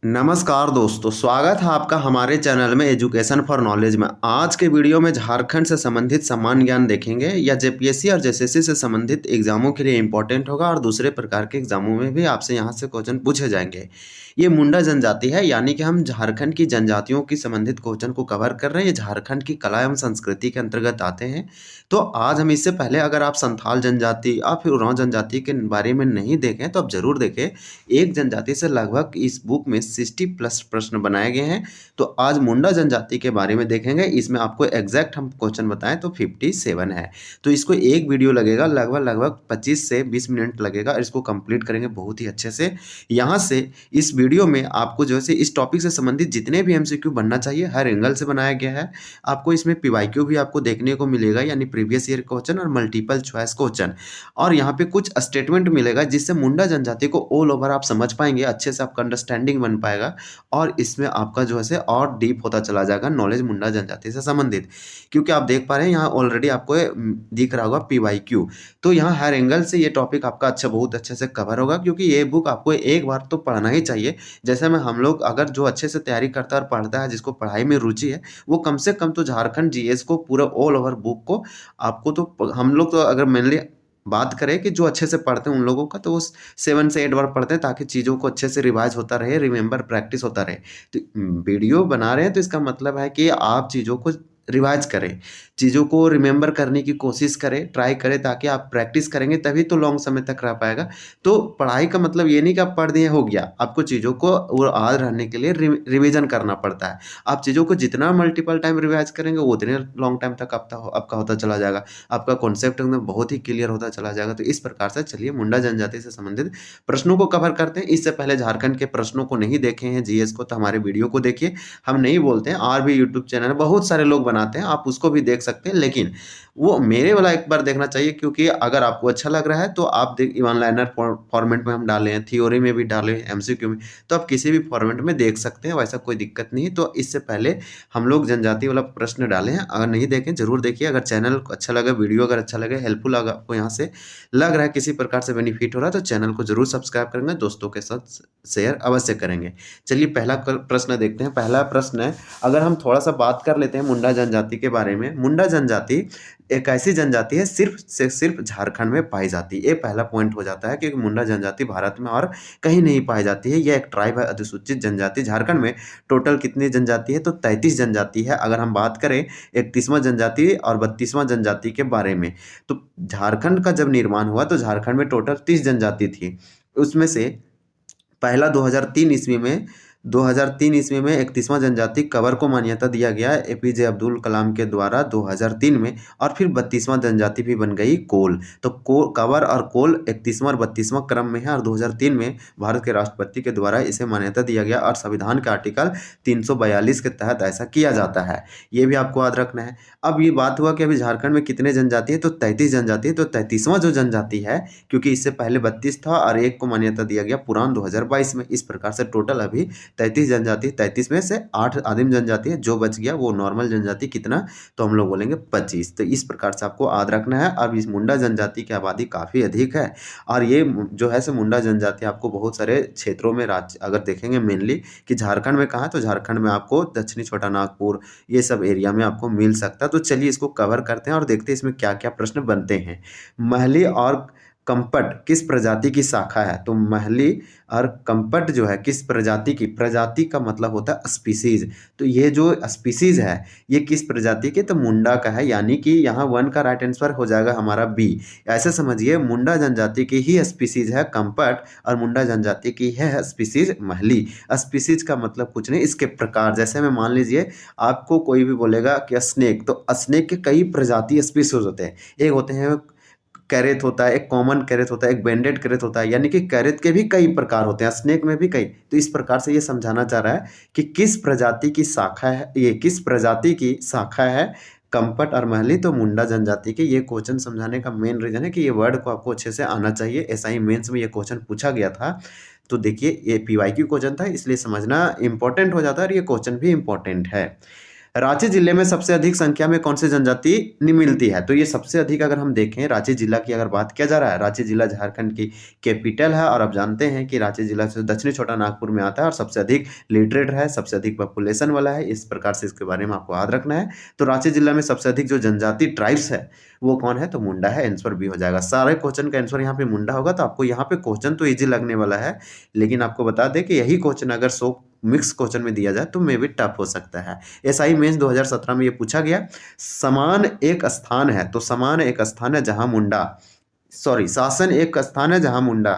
नमस्कार दोस्तों, स्वागत है आपका हमारे चैनल में एजुकेशन फॉर नॉलेज में। आज के वीडियो में झारखंड से संबंधित सामान्य ज्ञान देखेंगे या जेपीएससी और जेएसएससी से संबंधित एग्जामों के लिए इम्पोर्टेंट होगा और दूसरे प्रकार के एग्जामों में भी आपसे यहां से क्वेश्चन पूछे जाएंगे। ये मुंडा जनजाति है, यानी कि हम झारखंड की जनजातियों की संबंधित क्वेश्चन को कवर कर रहे हैं। ये झारखंड की कला एवं संस्कृति के अंतर्गत आते हैं। तो आज हम इससे पहले अगर आप संथाल जनजाति या फिर उरांव जनजाति के बारे में नहीं देखें तो आप जरूर देखें। एक जनजाति से लगभग इस बुक में 60+ प्रश्न बनाए गए हैं। तो आज मुंडा जनजाति के बारे में देखेंगे। इसमें आपको एग्जैक्ट हम क्वेश्चन बताएं तो 57 है। तो इसको एक वीडियो लगेगा, लगभग 25 से 20 मिनट लगेगा। इसको कंप्लीट करेंगे बहुत ही अच्छे से। यहाँ से इस वीडियो में आपको जो है इस टॉपिक से संबंधित जितने भी एमसीक्यू बनना चाहिए हर एंगल से बनाया गया है। आपको इसमें पीवाईक्यू भी आपको देखने को मिलेगा, यानी प्रीवियस ईयर क्वेश्चन और मल्टीपल चॉइस क्वेश्चन। और यहाँ पे कुछ स्टेटमेंट मिलेगा जिससे मुंडा जनजाति को ऑल ओवर आप समझ पाएंगे, अच्छे से आपका अंडरस्टैंडिंग बन पाएगा और इसमें आपका जो है और डीप होता चला जाएगा नॉलेज मुंडा जनजाति से संबंधित। क्योंकि आप देख पा रहे हैं यहाँ ऑलरेडी आपको दिख रहा होगा पीवाईक्यू। तो यहाँ हर एंगल से ये टॉपिक आपका बहुत अच्छे से कवर होगा, क्योंकि ये बुक आपको एक बार तो पढ़ना ही चाहिए। जैसे में हम लोग अगर जो अच्छे से तैयारी करता है और पढ़ता है, जिसको पढ़ाई में रुचि है, वो कम से कम तो झारखंड जीएस को पूरा ऑल ओवर बुक को आपको तो हम लोग तो अगर मेनली बात करें कि जो अच्छे से पढ़ते हैं उन लोगों का, तो वो 7 से 8 बार पढ़ते हैं ताकि चीज़ों को अच्छे से रिवाइज होता रहे, रिमेंबर प्रैक्टिस होता रहे। तो वीडियो बना रहे हैं तो इसका मतलब है कि आप चीज़ों को रिवाइज करें, चीज़ों को रिमेंबर करने की कोशिश करें, ट्राई करें, ताकि आप प्रैक्टिस करेंगे तभी तो लॉन्ग समय तक रह पाएगा। तो पढ़ाई का मतलब ये नहीं कि आप पढ़ दिए हो गया, आपको चीज़ों को वो याद रहने के लिए रिविजन करना पड़ता है। आप चीज़ों को जितना मल्टीपल टाइम रिवाइज करेंगे वो उतने लॉन्ग टाइम तक आपका होता चला जाएगा, आपका कॉन्सेप्ट एकदम बहुत ही क्लियर होता चला जाएगा। तो इस प्रकार से चलिए मुंडा जनजाति से संबंधित प्रश्नों को कवर करते हैं। इससे पहले झारखंड के प्रश्नों को नहीं देखे हैं जीएस को, तो हमारे वीडियो को देखिए। हम नहीं बोलते हैं, और भी यूट्यूब चैनल बहुत सारे लोग बनाते हैं, आप उसको भी देख सकते हैं, लेकिन वो मेरे वाला एक बार देखना चाहिए। क्योंकि अगर आपको अच्छा लग रहा है तो आप वन लाइनर फॉर्मेट में हम डाले हैं, थ्योरी में भी डाले हैं, एमसीक्यू में, तो आप किसी भी फॉर्मेट में देख सकते हैं, वैसा कोई दिक्कत नहीं। तो इससे पहले हम लोग जनजाति वाला प्रश्न डाले हैं, अगर नहीं देखें जरूर देखिए। अगर चैनल अच्छा लगे, वीडियो अगर अच्छा लगे, हेल्पफुल अगर आपको यहाँ से लग रहा है, किसी प्रकार से बेनिफिट हो रहा है, तो चैनल को जरूर सब्सक्राइब करेंगे, दोस्तों के साथ शेयर अवश्य करेंगे। चलिए पहला प्रश्न देखते हैं। पहला प्रश्न है, अगर हम थोड़ा सा बात कर लेते हैं मुंडा जनजाति के बारे में। मुंडा जनजाति एक ऐसी जनजाति है सिर्फ झारखंड में पाई जाती है। ये पहला पॉइंट हो जाता है, क्योंकि मुंडा जनजाति भारत में और कहीं नहीं पाई जाती है। यह एक ट्राइब है, अधिसूचित जनजाति। झारखंड में टोटल कितनी जनजाति है, तो 33 जनजाति है। अगर हम बात करें 31वां जनजाति और 32वां जनजाति के बारे में, तो झारखंड का जब निर्माण हुआ तो झारखंड में टोटल 30 जनजाति थी। उसमें से पहला 2003 ईस्वी में 31वां जनजाति कवर को मान्यता दिया गया एपीजे अब्दुल कलाम के द्वारा 2003 में, और फिर 32वां जनजाति भी बन गई कोल। तो कवर और कोल 31वां और 32वां क्रम में है, और 2003 में भारत के राष्ट्रपति के द्वारा इसे मान्यता दिया गया, और संविधान के आर्टिकल 342 के तहत ऐसा किया जाता है। ये भी आपको याद रखना है। अब ये बात हुआ कि अभी झारखंड में कितने जनजाति है, तो 33 जनजाति है। तो 33वां जो जनजाति है, क्योंकि इससे पहले 32 था और एक को मान्यता दिया गया पुरान 2022 में। इस प्रकार से टोटल अभी 33 जनजाति, 33 में से 8 आदिम जनजाति है, जो बच गया वो नॉर्मल जनजाति कितना, तो हम लोग बोलेंगे 25। तो इस प्रकार से आपको याद रखना है। अब इस मुंडा जनजाति की आबादी काफ़ी अधिक है, और ये जो है मुंडा जनजाति आपको बहुत सारे क्षेत्रों में राज्य अगर देखेंगे, मेनली कि झारखंड में कहाँ है, तो झारखंड में आपको दक्षिणी छोटा नागपुर ये सब एरिया में आपको मिल सकता है। तो चलिए इसको कवर करते हैं और देखते हैं इसमें क्या क्या प्रश्न बनते हैं। महली और कंपट किस प्रजाति की शाखा है, तो महली और कंपट जो है किस प्रजाति की, प्रजाति का मतलब होता है स्पीसीज। तो ये जो स्पीसीज है ये किस प्रजाति के, तो मुंडा का है, यानी कि यहाँ 1 का राइट आंसर हो जाएगा हमारा बी। ऐसे समझिए मुंडा जनजाति की ही स्पीसीज है कंपट, और मुंडा जनजाति की है स्पीसीज महली। स्पीसीज का मतलब कुछ नहीं, इसके प्रकार। जैसे में मान लीजिए आपको कोई भी बोलेगा कि स्नेक, तो स्नेक के कई प्रजाति स्पीसीज होते हैं। एक होते हैं कैरेट होता है, एक कॉमन कैरेट होता है, एक बैंडेड कैरेट होता है, यानी कि कैरेट के भी कई प्रकार होते हैं, स्नेक में भी कई। तो इस प्रकार से ये समझाना चाह रहा है कि किस प्रजाति की शाखा है, ये किस प्रजाति की शाखा है कंपट और महली, तो मुंडा जनजाति की। ये क्वेश्चन समझाने का मेन रीजन है कि ये वर्ड को आपको अच्छे से आना चाहिए। ऐसा ही मेंस में ये क्वेश्चन पूछा गया था। तो देखिए ये पीवाईक्यू क्वेश्चन था, इसलिए समझना इंपॉर्टेंट हो जाता है, और ये क्वेश्चन भी इंपॉर्टेंट है। रांची जिले में सबसे अधिक संख्या में कौन सी जनजाति मिलती है? तो ये सबसे अधिक अगर हम देखें रांची जिला की अगर बात किया जा रहा है, रांची जिला झारखंड की कैपिटल है और आप जानते हैं कि रांची जिला से दक्षिणी छोटा नागपुर में आता है और सबसे अधिक लिटरेट है, सबसे अधिक पॉपुलेशन वाला है। इस प्रकार से इसके बारे में आपको याद रखना है। तो रांची जिला में सबसे अधिक जो जनजाति ट्राइब्स है वो कौन है? तो मुंडा है। आंसर बी हो जाएगा। सारे क्वेश्चन का आंसर यहाँ पे मुंडा होगा। तो आपको यहाँ पे क्वेश्चन तो ईजी लगने वाला है, लेकिन आपको बता दें कि यही क्वेश्चन अगर 100 मिक्स क्वेश्चन में दिया जाए तो मे भी टफ हो सकता है। एसआई मेंस 2017 में ये पूछा गया। समान एक स्थान है, तो समान एक स्थान है जहां मुंडा, सॉरी शासन एक स्थान है जहां मुंडा,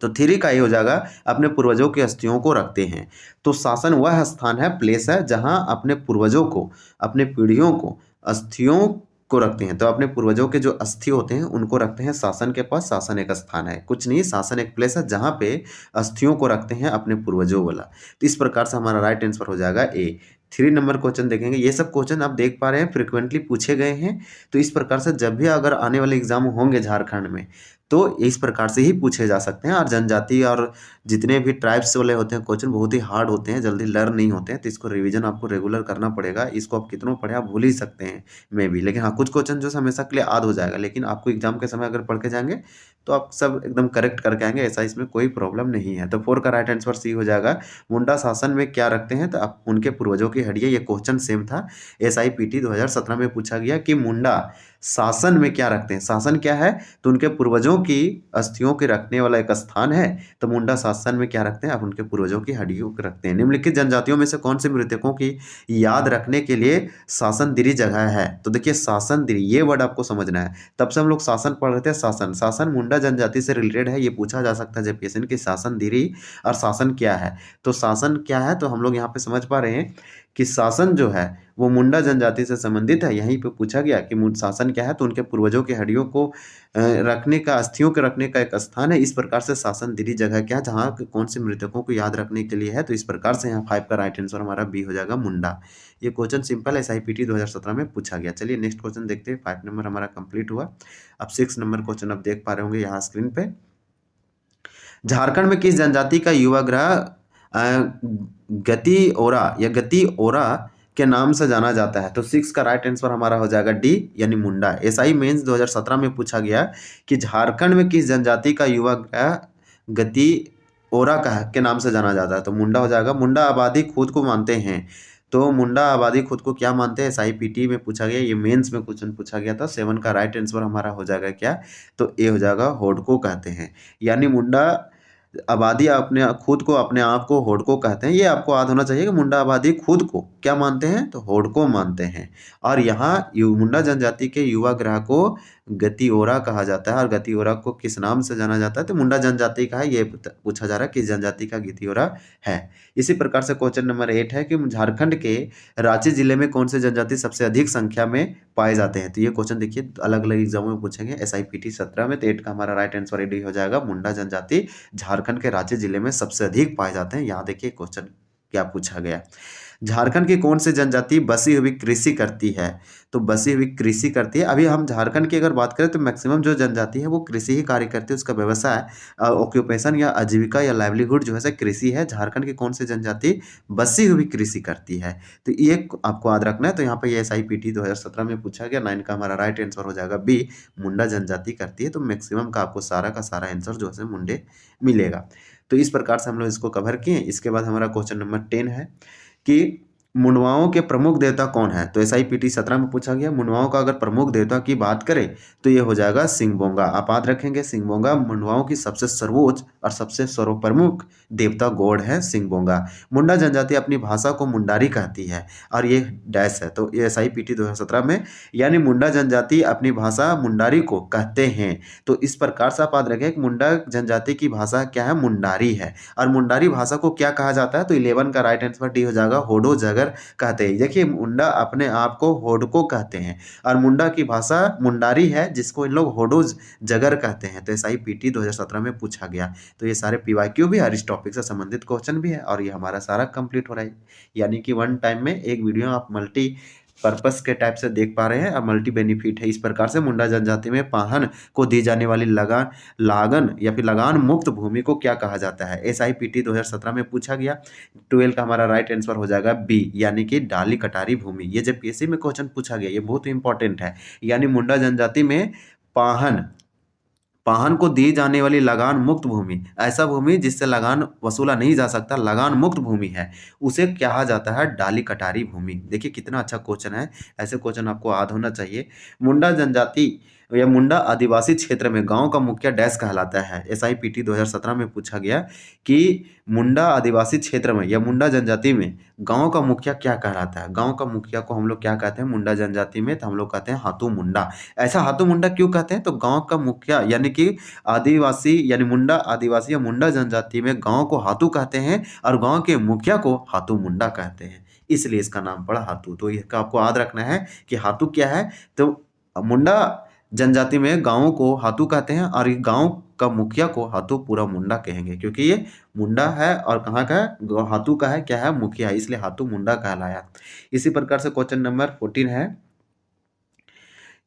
तो थ्री का ही हो जाएगा अपने पूर्वजों की अस्थियों को रखते हैं। तो शासन वह स्थान है, प्लेस है जहां अपने पूर्वजों को, अपने पीढ़ियों को अस्थियों को रखते हैं। तो अपने पूर्वजों के जो अस्थि होते हैं उनको रखते हैं शासन के पास। शासन एक स्थान है, कुछ नहीं, शासन एक प्लेस है जहां पे अस्थियों को रखते हैं अपने पूर्वजों वाला। तो इस प्रकार से हमारा राइट आंसर हो जाएगा ए। 3 नंबर क्वेश्चन देखेंगे। ये सब क्वेश्चन आप देख पा रहे हैं फ्रिक्वेंटली पूछे गए हैं। तो इस प्रकार से जब भी अगर आने वाले एग्जाम होंगे झारखंड में तो इस प्रकार से ही पूछे जा सकते हैं। और जनजाति और जितने भी ट्राइब्स वाले होते हैं क्वेश्चन बहुत ही हार्ड होते हैं, जल्दी लर्न नहीं होते हैं। तो इसको रिवीजन आपको रेगुलर करना पड़ेगा। इसको आप कितनों पढ़े आप भूल ही सकते हैं मे भी, लेकिन हाँ कुछ क्वेश्चन जो हमेशा के लिए याद हो जाएगा। लेकिन आपको एग्जाम के समय अगर पढ़ के जाएंगे तो आप सब एकदम करेक्ट करके आएंगे, ऐसा इसमें कोई प्रॉब्लम नहीं है। तो 4 का राइट आंसर सी हो जाएगा। मुंडा शासन में क्या रखते हैं? तो आप उनके पूर्वजों की हड्डियां। ये क्वेश्चन सेम था, SIPT 2017 में पूछा गया कि मुंडा शासन में क्या रखते हैं। शासन क्या है? तो उनके पूर्वजों की अस्थियों के रखने वाला एक स्थान है। तो मुंडा शासन में क्या रखते हैं? आप उनके पूर्वजों की हड्डियों को रखते हैं। निम्नलिखित जनजातियों में से कौन से मृतकों की याद रखने के लिए शासनदिरी जगह है? तो देखिए शासनदिरी ये वर्ड आपको समझना है। तब से हम लोग शासन पढ़ रहे थे। शासन, शासन मुंडा जनजाति से रिलेटेड है। ये पूछा जा सकता है जेपीएससी की शासनदिरी और शासन क्या है। तो शासन क्या है? तो हम लोग यहाँ पे समझ पा रहे हैं कि शासन जो है वो मुंडा जनजाति से संबंधित है। यहीं पे पूछा गया कि शासन क्या है? तो उनके पूर्वजों की हड्डियों को रखने का, अस्थियों के रखने का एक स्थान है। इस प्रकार से शासनदिरी जगह क्या है जहाँ कौन से मृतकों को याद रखने के लिए है। तो इस प्रकार से यहाँ 5 का राइट आंसर हमारा बी हो जाएगा, मुंडा। ये क्वेश्चन सिंपल है, SIPT 2017 में पूछा गया। चलिए नेक्स्ट क्वेश्चन देखते हैं। 5 नंबर हमारा कंप्लीट हुआ। अब 6 नंबर क्वेश्चन आप देख पा रहे होंगे यहाँ स्क्रीन पे। झारखंड में किस जनजाति का युवा ग्रह गति ओरा या गति ओरा के नाम से जाना जाता है? तो 6 का राइट आंसर हमारा हो जाएगा डी यानी मुंडा। एसआई मेंस 2017 में पूछा गया कि झारखंड में किस जनजाति का युवा ग्रह गति ओरा के नाम से जाना जाता है? तो मुंडा हो जाएगा। मुंडा आबादी खुद को मानते हैं। तो मुंडा आबादी खुद को क्या मानते हैं? SIPT में पूछा गया, ये मेंस में क्वेश्चन पूछा गया था। 7 का राइट आंसर हमारा हो जाएगा क्या? तो ए हो जाएगा, होडको कहते हैं। यानी मुंडा आबादी अपने खुद को, अपने आप को होडको कहते हैं। ये आपको याद होना चाहिए कि मुंडा आबादी खुद को क्या मानते हैं? तो होडको मानते हैं। और यहाँ मुंडा जनजाति के युवा ग्रह को गतिओरा कहा जाता है। और गतिओरा को किस नाम से जाना जाता है? तो मुंडा जनजाति का है। ये पूछा जा रहा है किस जनजाति का गतिओरा है। इसी प्रकार से क्वेश्चन नंबर 8 है कि झारखंड के रांची जिले में कौन से जनजाति सबसे अधिक संख्या में पाए जाते हैं? तो ये क्वेश्चन देखिए अलग अलग एग्जामों में पूछेंगे। SIPT 17 में। तो 8 का हमारा राइट आंसर रेडी हो जाएगा। मुंडा जनजाति झारखंड के रांची जिले में सबसे अधिक पाए जाते हैं। यहाँ देखिए क्वेश्चन क्या पूछा गया। झारखंड की कौन सी जनजाति बसी हुई कृषि करती है? तो बसी हुई कृषि करती है। अभी हम झारखंड की अगर बात करें तो मैक्सिमम जो जनजाति है वो कृषि ही कार्य करती है। उसका व्यवसाय, ऑक्यूपेशन या आजीविका या लाइवलीहुड जो है कृषि है। झारखंड की कौन सी जनजाति बसी हुई कृषि करती है? तो ये आपको याद रखना है। तो यहाँ पे ये SIPT 2017 में पूछा गया। 9 का हमारा राइट आंसर हो जाएगा बी, मुंडा जनजाति करती है। तो मैक्सिमम का आपको सारा का सारा आंसर जो है मुंडे मिलेगा। तो इस प्रकार से हम लोग इसको कवर किए। इसके बाद हमारा क्वेश्चन नंबर 10 है कि मुंडवाओं के प्रमुख देवता कौन है? तो SIPT 17 में पूछा गया। मुंडवाओं का अगर प्रमुख देवता की बात करें तो ये हो जाएगा सिंहबोंगा। आप याद रखेंगे सिंहबोंगा मुंडवाओं की सबसे सर्वोच्च और सबसे सर्वप्रमुख देवता गॉड है सिंहबोंगा। मुंडा जनजाति अपनी भाषा को मुंडारी कहती है और ये डैश है। तो ये SIPT 2017 में, यानी मुंडा जनजाति अपनी भाषा मुंडारी को कहते हैं। तो इस प्रकार से आप याद रखें कि मुंडा जनजाति की भाषा क्या है? मुंडारी है। और मुंडारी भाषा को क्या कहा जाता है? तो 11 का राइट आंसर डी हो जाएगा, होडो जगर कहते हैं। देखिए मुंडा अपने आप को होडको कहते हैं और मुंडा की भाषा मुंडारी है जिसको इन लोग होडो जगर कहते हैं। तो SIPT 2017 में पूछा गया। तो ये सारे PYQ भी है और इस टॉपिक से संबंधित क्वेश्चन भी है और ये हमारा सारा कंप्लीट हो रहा है। यानी कि वन टाइम में एक वीडियो आप मल्टी पर्पस के टाइप से देख पा रहे हैं, अब मल्टी बेनिफिट है। इस प्रकार से मुंडा जनजाति में पाहन को दी जाने वाली लागन या फिर लगान मुक्त भूमि को क्या कहा जाता है? SIPT 2017 में पूछा गया। 12 का हमारा राइट आंसर हो जाएगा बी, यानी कि डाली कटारी भूमि। ये जब PSC में क्वेश्चन पूछा गया, ये बहुत इंपॉर्टेंट है। यानी मुंडा जनजाति में पाहन को दी जाने वाली लगान मुक्त भूमि, ऐसा भूमि जिससे लगान वसूला नहीं जा सकता, लगान मुक्त भूमि है, उसे कहा जाता है डाली कटारी भूमि। देखिए कितना अच्छा क्वेश्चन है, ऐसे क्वेश्चन आपको याद होना चाहिए। मुंडा जनजाति या मुंडा आदिवासी क्षेत्र में गांव का मुखिया डैश कहलाता है। SIPT 2017 में पूछा गया कि मुंडा आदिवासी क्षेत्र में या मुंडा जनजाति में गांव का मुखिया क्या कहलाता है? गांव का मुखिया को हम लोग क्या कहते हैं मुंडा जनजाति में? तो हम लोग कहते हैं हाथू मुंडा। ऐसा हाथू मुंडा क्यों कहते हैं? तो गांव का मुखिया यानी कि आदिवासी यानी मुंडा आदिवासी या मुंडा जनजाति में गांव को हाथू कहते हैं और गांव के मुखिया को हाथू मुंडा कहते हैं, इसलिए इसका नाम पड़ा हाथू। तो इसका आपको याद रखना है कि हाथू क्या है। तो मुंडा जनजाति में गांवों को हाथू कहते हैं और गांव का मुखिया को हाथू पूरा मुंडा कहेंगे, क्योंकि ये मुंडा है और कहाँ का है? हाथू का है, क्या है? मुखिया, इसलिए हाथू मुंडा कहलाया। इसी प्रकार से क्वेश्चन नंबर 14 है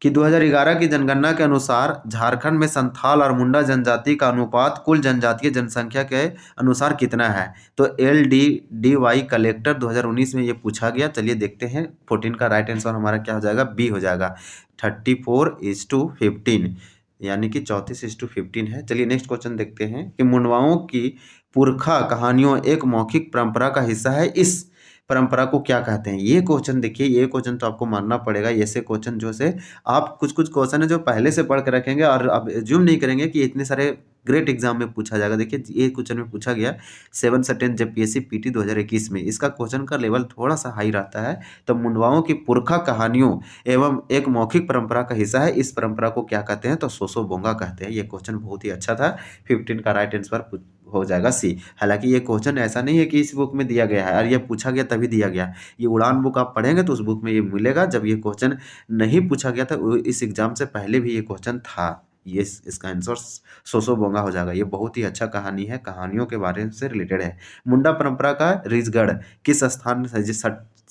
कि 2011 की जनगणना के अनुसार झारखंड में संथाल और मुंडा जनजाति का अनुपात कुल जनजातीय जनसंख्या के अनुसार कितना है? तो LDDY कलेक्टर 2019 में ये पूछा गया। चलिए देखते हैं। 14 का राइट आंसर हमारा क्या हो जाएगा? बी हो जाएगा। 34:15 यानी कि 34:15 है। चलिए नेक्स्ट क्वेश्चन देखते हैं कि मुंडवाओं की पुरखा कहानियों एक मौखिक परंपरा का हिस्सा है, इस परंपरा को क्या कहते हैं? ये क्वेश्चन देखिए, ये क्वेश्चन तो आपको मानना पड़ेगा। ऐसे क्वेश्चन जो से आप कुछ क्वेश्चन है जो पहले से पढ़ के रखेंगे और आप एज्यूम नहीं करेंगे कि इतने सारे ग्रेट एग्जाम में पूछा जाएगा। देखिए ये क्वेश्चन में पूछा गया 7 से 10 जब PSC PT 2021 में, इसका क्वेश्चन का लेवल थोड़ा सा हाई रहता है। तो मुंडवाओं की पुरखा कहानियों एवं एक मौखिक परंपरा का हिस्सा है, इस परंपरा को क्या कहते हैं? तो सोसो बोंगा कहते हैं। ये क्वेश्चन बहुत ही अच्छा था। 15 का राइट आंसर हो जाएगा सी। हालांकि ये क्वेश्चन ऐसा नहीं है कि इस बुक में दिया गया है और ये पूछा गया तभी दिया गया। ये उड़ान बुक आप पढ़ेंगे तो उस बुक में ये मिलेगा। जब ये क्वेश्चन नहीं पूछा गया था, इस एग्जाम से पहले भी ये क्वेश्चन था। ये इसका आंसर सोसो बोंगा हो जाएगा। ये बहुत ही अच्छा कहानी है, कहानियों के बारे से रिलेटेड है। मुंडा परंपरा का रिजगढ़ किस स्थान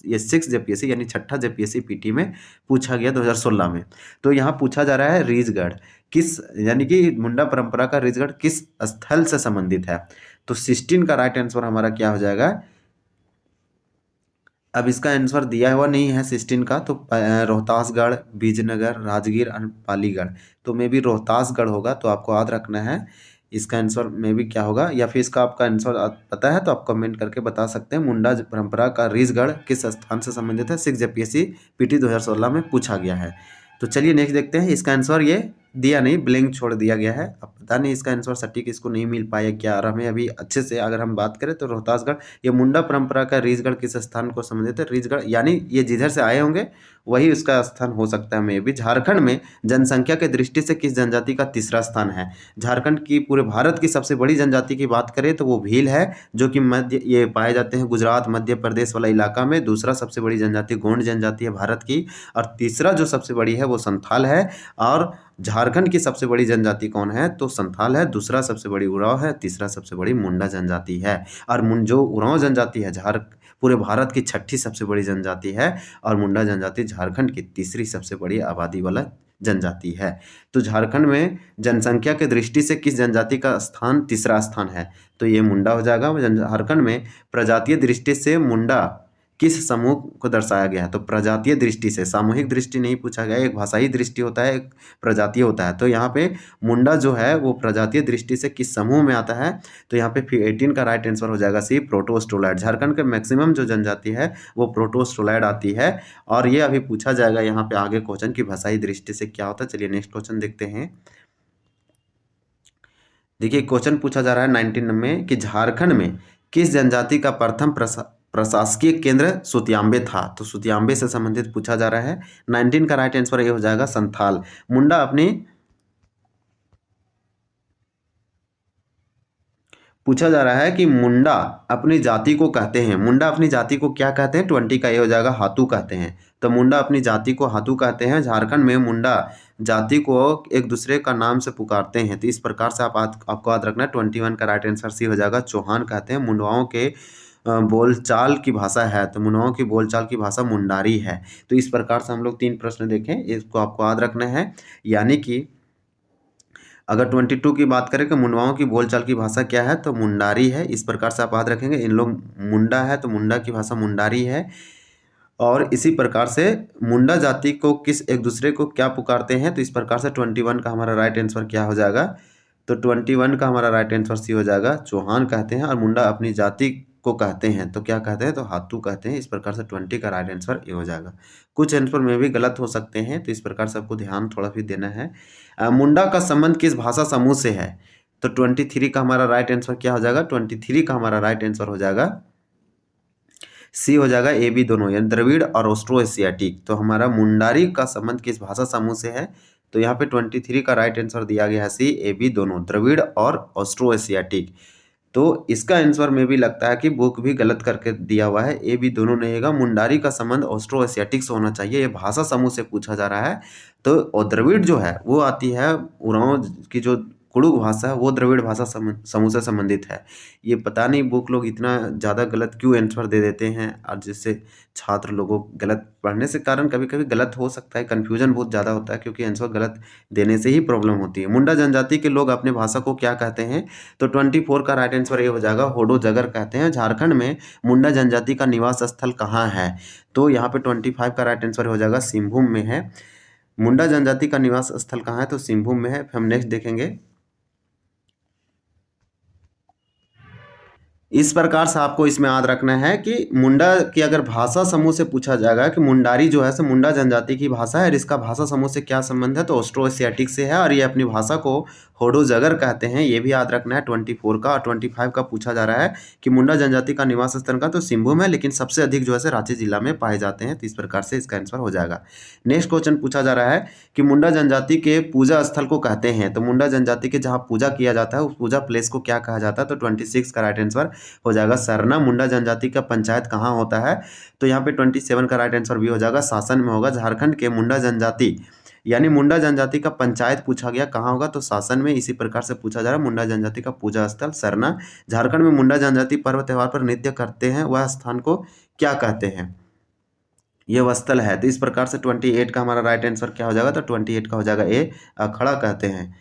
ये 6 JPSC यानी 6ठा JPSC PT में पूछा गया 2016 में। तो यहाँ पूछा जा रहा है रिजगढ़ किस, यानी कि मुंडा परंपरा का रिजगढ़ किस स्थल से संबंधित है? तो 16 का राइट आंसर हमारा क्या हो जाएगा? अब इसका आंसर दिया हुआ नहीं है 16 का, तो रोहतासगढ़, बीजनगर, राजगीर और पालीगढ़। तो मे भी रोहतासगढ़ होगा, तो आपको याद रखना है इसका आंसर में भी क्या होगा। या फिर इसका आपका आंसर पता है तो आप कमेंट करके बता सकते हैं। मुंडा परंपरा का रिजगढ़ किस स्थान से संबंधित है? 6 JPSC PT 2016 में पूछा गया है। तो चलिए नेक्स्ट देखते हैं। इसका आंसर ये दिया नहीं, ब्लैंक छोड़ दिया गया है। अब पता नहीं इसका आंसर सटीक इसको नहीं मिल पाया क्या। और हमें अभी अच्छे से अगर हम बात करें तो रोहतासगढ़, ये मुंडा परंपरा का रिजगढ़ किस स्थान को संबंधित है? रिजगढ़ यानी ये जिधर से आए होंगे वही उसका स्थान हो सकता है। में भी झारखंड में जनसंख्या के दृष्टि से किस जनजाति का तीसरा स्थान है? झारखंड की पूरे भारत की सबसे बड़ी जनजाति की बात करें तो वो भील है, जो कि मध्य ये पाए जाते हैं गुजरात मध्य प्रदेश वाला इलाका में। दूसरा सबसे बड़ी जनजाति गोंड जनजाति है भारत की, और तीसरा जो सबसे बड़ी है वो संथाल है। और झारखंड की सबसे बड़ी जनजाति कौन है? तो संथाल है। दूसरा सबसे बड़ी उरांव है, तीसरा सबसे बड़ी मुंडा जनजाति है। और जो उरांव जनजाति है पूरे भारत की 6ठी सबसे बड़ी जनजाति है, और मुंडा जनजाति झारखंड की तीसरी सबसे बड़ी आबादी वाला जनजाति है। तो झारखंड में जनसंख्या के दृष्टि से किस जनजाति का स्थान तीसरा स्थान है? तो ये मुंडा हो जाएगा। झारखंड में प्रजातीय दृष्टि से मुंडा किस समूह को दर्शाया गया है? तो प्रजातीय दृष्टि से, सामूहिक दृष्टि नहीं पूछा गया। एक भाषाई दृष्टि होता है, एक प्रजातीय होता है। तो यहाँ पे मुंडा जो है वो प्रजातीय दृष्टि से किस समूह में आता है? तो यहाँ पे 18 का राइट आंसर हो जाएगा सी, प्रोटोस्टोलाइड। झारखंड के मैक्सिमम जो जनजाति है वो प्रोटोस्टोलाइड आती है। और ये अभी पूछा जाएगा यहाँ पे आगे क्वेश्चन की भाषाई दृष्टि से क्या होता है। चलिए नेक्स्ट क्वेश्चन देखते हैं। देखिए क्वेश्चन पूछा जा रहा है 19 में कि झारखंड में किस जनजाति का प्रथम प्रशासकीय केंद्र सुतियांबे था? तो सुतियांबे से संबंधित पूछा जा रहा है। 19 का राइट आंसर ये हो जाएगा संथाल। मुंडा अपनी पूछा जा रहा है कि मुंडा अपनी जाति को कहते हैं, मुंडा अपनी जाति को क्या कहते हैं? 20 का ये हो जाएगा हाथू कहते हैं। तो मुंडा अपनी जाति को हाथू कहते हैं। झारखंड में मुंडा जाति को एक दूसरे का नाम से पुकारते हैं। तो इस प्रकार से आपको याद रखना है। 21 का राइट आंसर सी हो जाएगा, चौहान कहते हैं। मुंडवाओं के बोलचाल की भाषा है, तो मुंडाओं की बोलचाल की भाषा मुंडारी है। तो इस प्रकार से हम लोग 3 प्रश्न देखें, इसको आपको याद रखना है। यानी कि अगर 22 की बात करें कि मुंडवाओं की बोलचाल की भाषा क्या है, तो मुंडारी है। इस प्रकार से आप याद रखेंगे। इन लोग मुंडा है तो मुंडा की भाषा मुंडारी है। और इसी प्रकार से मुंडा जाति को किस एक दूसरे को क्या पुकारते हैं, तो इस प्रकार से 21 का हमारा राइट आंसर क्या हो जाएगा, तो 21 का हमारा राइट आंसर सी हो जाएगा, चौहान कहते हैं। और मुंडा अपनी जाति को कहते हैं तो क्या कहते हैं, तो हाथू कहते हैं। इस प्रकार से 20 का राइट आंसर ये हो जाएगा। कुछ आंसर में भी गलत हो सकते हैं, तो इस प्रकार से आपको ध्यान थोड़ा भी देना है। मुंडा का संबंध किस भाषा समूह से है, तो 23 का हमारा राइट आंसर क्या हो जाएगा, 23 का हमारा राइट आंसर हो जाएगा सी हो जाएगा, ए बी दोनों, यानी द्रविड़ और ऑस्ट्रो एशियाटिक। तो हमारा मुंडारी का संबंध किस भाषा समूह से है, तो यहाँ पे 23 का राइट आंसर दिया गया है सी, ए बी दोनों, द्रविड़ और ऑस्ट्रो एशियाटिक। तो इसका आंसर में भी लगता है कि बुक भी गलत करके दिया हुआ है, ए बी दोनों नहीं होगा। मुंडारी का संबंध ऑस्ट्रो एशियाटिक से होना चाहिए, ये भाषा समूह से पूछा जा रहा है। तो और द्रविड़ जो है वो आती है उरांव की जो कुड़ुक भाषा है, वो द्रविड़ भाषा समूह से संबंधित है। ये पता नहीं बुक लोग इतना ज़्यादा गलत क्यों आंसर दे देते हैं, और जिससे छात्र लोगों को गलत पढ़ने से कारण कभी कभी गलत हो सकता है, कन्फ्यूजन बहुत ज़्यादा होता है, क्योंकि आंसर गलत देने से ही प्रॉब्लम होती है। मुंडा जनजाति के लोग अपने भाषा को क्या कहते हैं, तो 24 का राइट आंसर ये हो जाएगा, होडो जगर कहते हैं। झारखंड में मुंडा जनजाति का निवास स्थल कहाँ है, तो यहाँ पे 25 का राइट आंसर हो जाएगा, सिंहभूम में है। मुंडा जनजाति का निवास स्थल कहाँ है, तो सिंहभूम में है। हम नेक्स्ट देखेंगे। इस प्रकार से आपको इसमें याद रखना है कि मुंडा की अगर भाषा समूह से पूछा जाएगा कि मुंडारी जो है सो मुंडा जनजाति की भाषा है और इसका भाषा समूह से क्या संबंध है, तो ऑस्ट्रो एशियाटिक से है, और ये अपनी भाषा को होडो जगर कहते हैं। ये भी याद रखना है 24 का। और 25 का पूछा जा रहा है कि मुंडा जनजाति का निवास स्थल का, तो सिंहभूम है, लेकिन सबसे अधिक जो है रांची जिला में पाए जाते हैं। तो इस प्रकार से इसका आंसर हो जाएगा। नेक्स्ट क्वेश्चन पूछा जा रहा है कि मुंडा जनजाति के पूजा स्थल को कहते हैं, तो मुंडा जनजाति के जहाँ पूजा किया जाता है उस पूजा प्लेस को क्या कहा जाता है, तो 26 का राइट आंसर हो जाएगा सरना। मुंडा जनजाति का पंचायत कहाँ होता है, तो यहाँ पे 27 का राइट आंसर भी हो जाएगा, शासन में होगा। झारखंड के मुंडा जनजाति यानी मुंडा जनजाति का पंचायत पूछा गया कहाँ होगा, तो शासन में। इसी प्रकार से पूछा जा रहा है मुंडा जनजाति का पूजा स्थल सरना। झारखंड में मुंडा जनजाति पर्व त्यौहार पर नृत्य करते हैं, वह स्थान को क्या कहते हैं, ये वह स्थल है। तो इस प्रकार से 28 का हमारा राइट आंसर क्या हो जाएगा, तो 28 का हो जाएगा ए, अखाड़ा कहते हैं,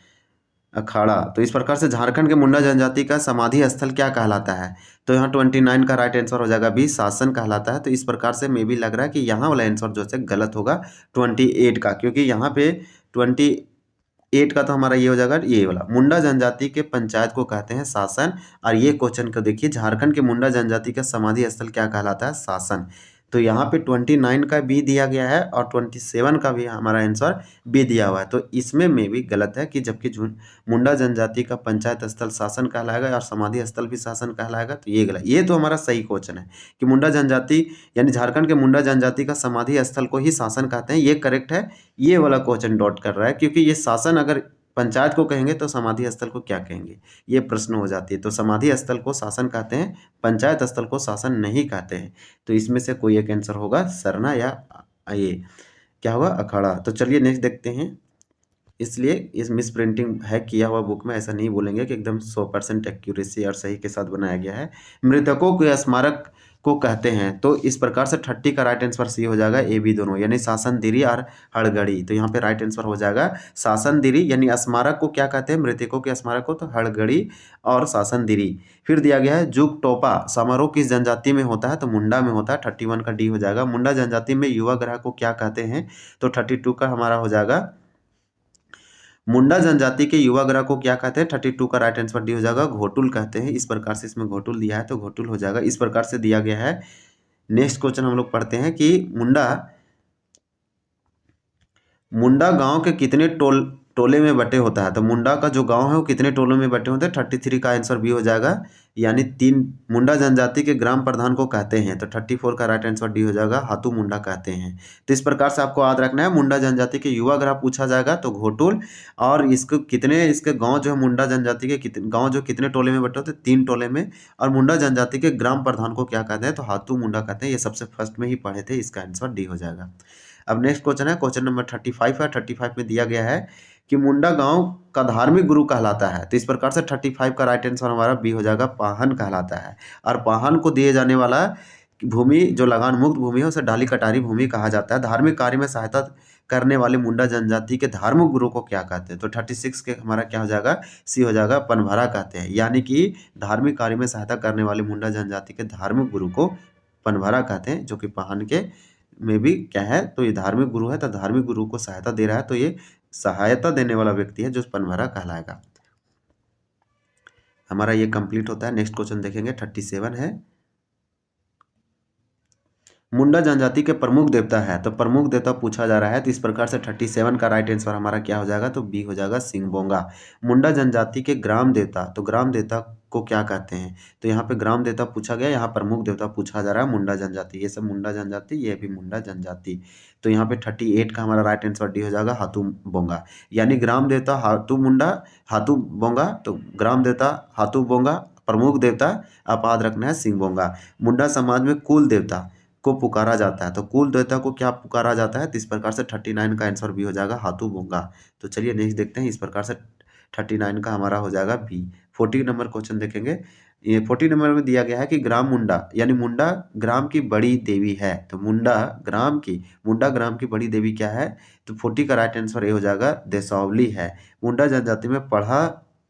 अखाड़ा। तो इस प्रकार से झारखंड के मुंडा जनजाति का समाधि स्थल क्या कहलाता है, तो यहाँ 29 का राइट आंसर हो जाएगा बी, शासन कहलाता है। तो इस प्रकार से मे भी लग रहा है कि यहाँ वाला आंसर जो है गलत होगा 28 का, क्योंकि यहाँ पे 28 का तो हमारा ये हो जाएगा, ये वाला मुंडा जनजाति के पंचायत को कहते हैं शासन। और ये क्वेश्चन को देखिए, झारखंड के मुंडा जनजाति का समाधि स्थल क्या कहलाता है, शासन। तो यहाँ पे 29 का बी दिया गया है और 27 का भी हमारा आंसर बी दिया हुआ है। तो इसमें में भी गलत है कि जबकि मुंडा जनजाति का पंचायत स्थल शासन कहलाएगा और समाधि स्थल भी शासन कहलाएगा, तो ये गलत। ये तो हमारा सही क्वेश्चन है कि मुंडा जनजाति यानी झारखंड के मुंडा जनजाति का समाधि स्थल को ही शासन कहते हैं, ये करेक्ट है। ये वाला क्वेश्चन डॉट कर रहा है, क्योंकि ये शासन अगर पंचायत को कहेंगे तो समाधि स्थल को क्या कहेंगे, ये प्रश्न हो जाती है। तो समाधि स्थल को शासन कहते हैं, पंचायत स्थल को शासन नहीं कहते हैं। तो इसमें से कोई एक आंसर होगा सरना या ये क्या होगा, अखाड़ा। तो चलिए नेक्स्ट देखते हैं। इसलिए इस मिस प्रिंटिंग है किया हुआ बुक में, ऐसा नहीं बोलेंगे कि एकदम 100% एक्यूरेसी और सही के साथ बनाया गया है। मृतकों के स्मारक को कहते हैं, तो इस प्रकार से 30 का राइट आंसर सी हो जाएगा, ए बी दोनों, यानी शासन दिरी और हड़गड़ी। तो यहाँ पे राइट आंसर हो जाएगा शासन दिरी, यानी स्मारक को क्या कहते हैं, मृतकों के स्मारक को, तो हड़गड़ी और शासन दिरी। फिर दिया गया है जुग टोपा समारोह किस जनजाति में होता है, तो मुंडा में होता है, 31 का डी हो जाएगा। मुंडा जनजाति में युवा ग्रह को क्या कहते हैं, तो 32 का हमारा हो जाएगा। मुंडा जनजाति के युवा ग्रह को क्या कहते हैं, 32 का राइट आंसर डी हो जाएगा, घोटुल कहते हैं। इस प्रकार से इसमें घोटुल दिया है तो घोटुल हो जाएगा, इस प्रकार से दिया गया है। नेक्स्ट क्वेश्चन हम लोग पढ़ते हैं कि मुंडा गांव के कितने टोले में बटे होता है, तो मुंडा का जो गांव है वो कितने टोलों में बटे होते हैं, 33 का आंसर बी हो जाएगा, यानी 3। मुंडा जनजाति के ग्राम प्रधान को कहते हैं, तो 34 का राइट आंसर डी हो जाएगा, हाथू मुंडा कहते हैं। तो इस प्रकार से आपको याद रखना है, मुंडा जनजाति के युवा ग्राम पूछा जाएगा तो घोटुल, और इसको कितने, इसके गांव जो है मुंडा जनजाति के गांव जो कितने टोले में बटे होते हैं, 3 टोले में। और मुंडा जनजाति के ग्राम प्रधान को क्या कहते हैं, तो हाथू मुंडा कहते हैं। ये सबसे फर्स्ट में ही पढ़े थे, इसका आंसर डी हो जाएगा। अब नेक्स्ट क्वेश्चन है, क्वेश्चन नंबर 35 है। 35 में दिया गया है कि मुंडा गांव का धार्मिक गुरु कहलाता है। तो इस प्रकार से 35 का राइट आंसर हमारा बी हो जाएगा, पाहन कहलाता है। और पाहन को दिए जाने वाला भूमि जो लगान मुक्त भूमि है उसे ढाली कटारी भूमि कहा जाता है। धार्मिक कार्य में सहायता करने वाले मुंडा जनजाति के धार्मिक गुरु को क्या कहते हैं? तो 36 के हमारा क्या हो जाएगा, सी हो जाएगा, पनभरा कहते हैं। यानी कि धार्मिक कार्य में सहायता करने वाले मुंडा जनजाति के धार्मिक गुरु को पनभरा कहते हैं, जो कि पाहन के में भी क्या है, तो ये धार्मिक गुरु है। तो धार्मिक गुरु को सहायता दे रहा है, तो ये सहायता देने वाला व्यक्ति है जो पनभरा कहलाएगा। हमारा ये कंप्लीट होता है। नेक्स्ट क्वेश्चन देखेंगे, 37 है, मुंडा जनजाति के प्रमुख देवता है। तो प्रमुख देवता पूछा जा रहा है। तो इस प्रकार से 37 का राइट आंसर हमारा क्या हो जाएगा, तो बी हो जाएगा, सिंहबोंगा। मुंडा जनजाति के ग्राम देवता, तो ग्राम देवता को क्या कहते हैं? तो यहाँ पे ग्राम देवता पूछा गया, यहाँ प्रमुख देवता पूछा जा रहा है मुंडा जनजाति। ये सब मुंडा जनजाति, ये भी मुंडा जनजाति। तो यहाँ पे 38 का हमारा राइट आंसर डी हो जाएगा, हाथू बोंगा। यानी ग्राम देवता हाथू मुंडा, हाथू बोंगा। तो ग्राम देवता हाथू बोंगा, प्रमुख देवता आप याद रखना है सिंहबोंगा। मुंडा समाज में कुल देवता को पुकारा जाता है। तो कुल देवता को क्या पुकारा जाता है? तो इस प्रकार से 39 का आंसर बी हो जाएगा, हाथू बोंगा। तो चलिए नेक्स्ट देखते हैं। इस प्रकार से 39 का हमारा हो जाएगा बी। 40 नंबर क्वेश्चन देखेंगे। ये 40 नंबर में दिया गया है कि ग्राम मुंडा, यानी मुंडा ग्राम की बड़ी देवी है। तो मुंडा ग्राम की बड़ी देवी क्या है? तो 40 का राइट आंसर ये हो जाएगा, देसावली है। मुंडा जनजाति में पढ़ा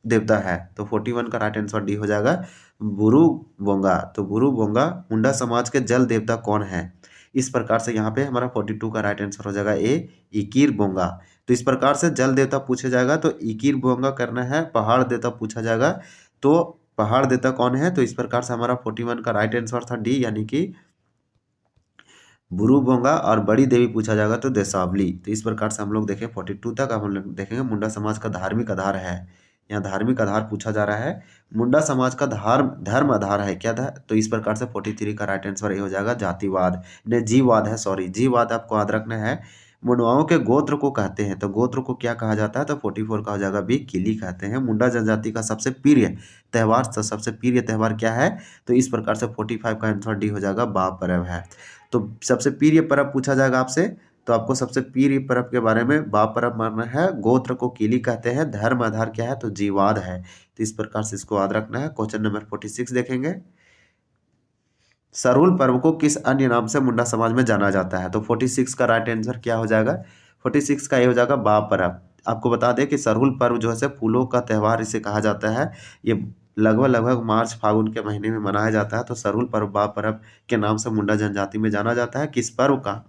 देवता है। तो 41 का राइट आंसर डी हो जाएगा, बुरु बोंगा। तो बुरु बोंगा। मुंडा समाज के जल देवता कौन है? इस प्रकार से यहाँ पे हमारा 42 का राइट आंसर हो जाएगा ए, इकीर बोंगा। तो इस प्रकार से जल देवता पूछे जाएगा तो इकीर बोंगा करना है। पहाड़ देवता पूछा जाएगा तो पहाड़ देवता कौन है? तो इस प्रकार से हमारा 41 का राइट आंसर था डी, यानी कि बुरु बोंगा। और बड़ी देवी पूछा जाएगा तो देसावली। तो इस प्रकार से हम लोग देखें 42 तक हम लोग देखेंगे। मुंडा समाज का धार्मिक आधार है, यहाँ धार्मिक आधार पूछा जा रहा है। मुंडा समाज का धर्म आधार है क्या था? तो इस प्रकार से 43 का राइट आंसर ये हो जाएगा, जातिवाद ने जीववाद है, सॉरी जीववाद आपको याद रखना है। मुंडवाओं के गोत्र को कहते हैं। तो गोत्र को क्या कहा जाता है? तो 44 का हो जाएगा बी, किली कहते हैं। मुंडा जनजाति का सबसे प्रिय त्योहार क्या है? तो इस प्रकार से 45 का आंसर डी हो जाएगा, बाप पर्व है। तो सबसे प्रिय पर्व पूछा जाएगा आपसे, तो आपको सबसे प्रिय पर्व के बारे में बाप पर्व मानना है। गोत्र को किली कहते हैं। धर्म आधार क्या है? तो जीवाद है। तो इस प्रकार से इसको याद रखना है। क्वेश्चन नंबर 46 देखेंगे। सरहुल पर्व को किस अन्य नाम से मुंडा समाज में जाना जाता है? तो 46 का राइट आंसर क्या हो जाएगा? 46 का ये हो जाएगा, बाप पर्व। आपको बता दें कि सरहुल पर्व जो है फूलों का त्यौहार इसे कहा जाता है। ये लगभग मार्च फागुन के महीने में मनाया जाता है। तो सरहुल पर्व बाप पर्व के नाम से मुंडा जनजाति में जाना जाता है। किस पर्व का,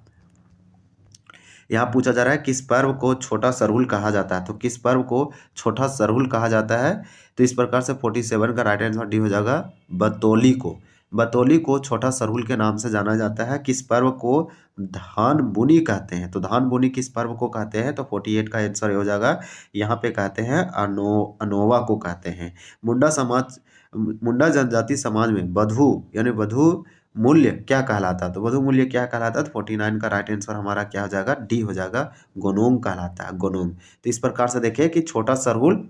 यहाँ पूछा जा रहा है किस पर्व को छोटा सरहुल कहा जाता है? तो किस पर्व को छोटा सरहुल कहा जाता है? तो इस प्रकार से 47 का राइट आंसर डी हो जाएगा, बतौली को। बतौली को छोटा सरहुल के नाम से जाना जाता है। किस पर्व को धान बुनी कहते हैं? तो धान बुनी किस पर्व को कहते हैं? तो 48 का आंसर हो जाएगा, यहाँ पे कहते हैं अनोवा को कहते हैं। मुंडा जनजाति समाज में वधु यानी वधु मूल्य क्या कहलाता है? तो वधु मूल्य क्या कहलाता है? तो 49 का राइट आंसर हमारा क्या हो जाएगा, डी हो जाएगा, गोनोंग कहलाता है, गोनोंग। तो इस प्रकार से देखिए कि छोटा सरहुल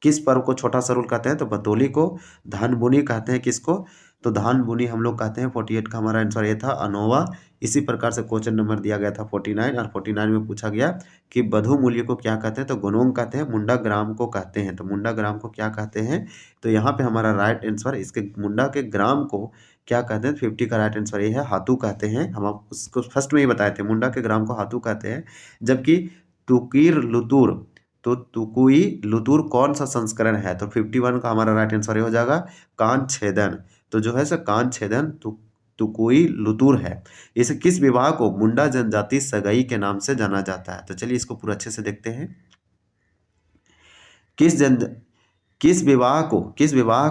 किस पर्व को छोटा सरहुल कहते हैं? तो बतौली को। धान बुनी कहते हैं किसको? तो धान बुनी हम लोग कहते हैं। 48 का हमारा आंसर ये था, अनोवा। इसी प्रकार से क्वेश्चन नंबर दिया गया था 49, और 49 में पूछा गया कि वधु मूल्य को क्या कहते हैं? तो गोनोंग कहते हैं। मुंडा ग्राम को कहते हैं। तो मुंडा ग्राम को क्या कहते हैं? तो यहाँ पे हमारा राइट आंसर, इसके मुंडा के ग्राम को क्या कहते हैं? 50 का राइट आंसर ये है, हाथू कहते हैं। हम उसको फर्स्ट में ही बताए थे, मुंडा के ग्राम को हाथू कहते हैं। जबकि तुकीर लुतुर, तो तुकुई लुतुर कौन सा संस्करण है? तो 51 का हमारा राइट आंसर ये हो जाएगा, कान छेदन। तो जो है सर कान छेदन तुकुई लुतुर है। इसे किस विवाह को मुंडा जनजाति सगाई के नाम से जाना जाता है? तो चलिए इसको पूरा अच्छे से देखते हैं। किस विवाह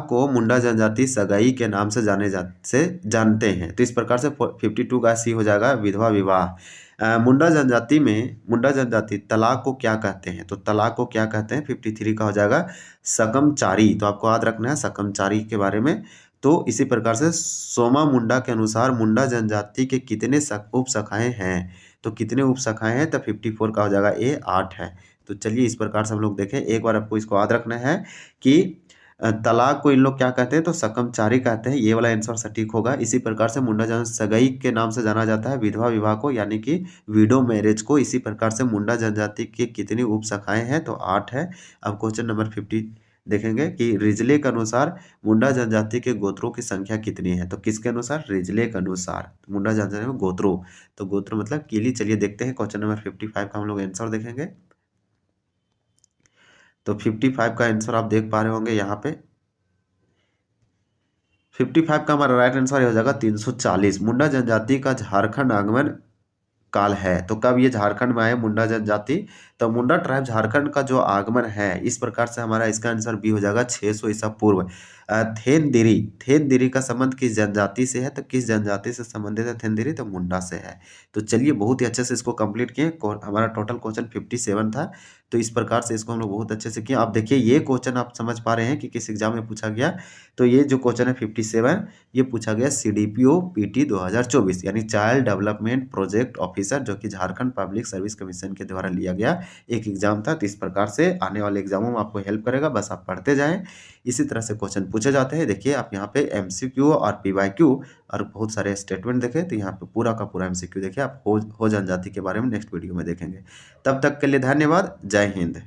को मुंडा जनजाति सगाई के नाम से जानते हैं? तो इस प्रकार से 52 का सी हो जाएगा, विधवा विवाह। मुंडा जनजाति तलाक को क्या कहते हैं? तो तलाक को क्या कहते हैं? 53 का हो जाएगा, सकमचारी। तो आपको याद रखना है सकमचारी के बारे में। तो इसी प्रकार से सोमा मुंडा के अनुसार मुंडा जनजाति के कितने उपशाखाएं हैं? तो कितने उपशाखाएं हैं? तो 54 का हो जाएगा ए, 8 है। तो चलिए इस प्रकार से हम लोग देखें। एक बार आपको इसको याद रखना है कि तलाक को इन लोग क्या कहते हैं तो सकमचारी कहते हैं, ये वाला आंसर सटीक होगा। इसी प्रकार से मुंडा जनजाति सगाई के नाम से जाना जाता है विधवा विवाह को, यानी कि विडो मैरिज को। इसी प्रकार से मुंडा जनजाति की कितनी उपशाखाएं हैं तो 8 है। अब क्वेश्चन नंबर 50 देखेंगे कि रिजले के अनुसार मुंडा जनजाति के गोत्रों की संख्या कितनी है। तो किसके अनुसार, रिजले के अनुसार मुंडा जनजाति में गोत्रों, तो गोत्र मतलब कीली। चलिए देखते हैं क्वेश्चन नंबर 55 का हम लोग आंसर देखेंगे। तो 55 का आंसर आप देख पा रहे होंगे यहाँ पे 55 का हमारा राइट आंसर हो जाएगा 340। मुंडा जनजाति का झारखंड आगमन काल है। तो कब ये झारखंड में आए मुंडा जनजाति, तो मुंडा ट्राइब झारखंड का जो आगमन है, इस प्रकार से हमारा इसका आंसर बी हो जाएगा 600 ईसा पूर्व। थेनदिरी का संबंध किस जनजाति से है, तो किस जनजाति से संबंधित है थेनदिरी, तो मुंडा से है। तो चलिए बहुत ही अच्छे से इसको कंप्लीट किए। हमारा टोटल क्वेश्चन 57 था, तो इस प्रकार से इसको हम लोग बहुत अच्छे से किए। आप देखिए ये क्वेश्चन आप समझ पा रहे हैं कि किस एग्जाम में पूछा गया। तो ये जो क्वेश्चन है 57, ये पूछा गया CDPO PT 2024 यानी चाइल्ड डेवलपमेंट प्रोजेक्ट ऑफिसर, जो कि झारखंड पब्लिक सर्विस कमीशन के द्वारा लिया गया एक एग्जाम था। तो इस प्रकार से आने वाले एग्जामों में आपको हेल्प करेगा, बस आप पढ़ते जाएं। इसी तरह से क्वेश्चन पूछे जाते हैं। देखिए आप यहाँ पे MCQ और PYQ और बहुत सारे स्टेटमेंट देखें, तो यहाँ पे पूरा का पूरा MCQ देखिए आप हो जनजाति के बारे में नेक्स्ट वीडियो में देखेंगे। तब तक के लिए धन्यवाद। जय हिंद।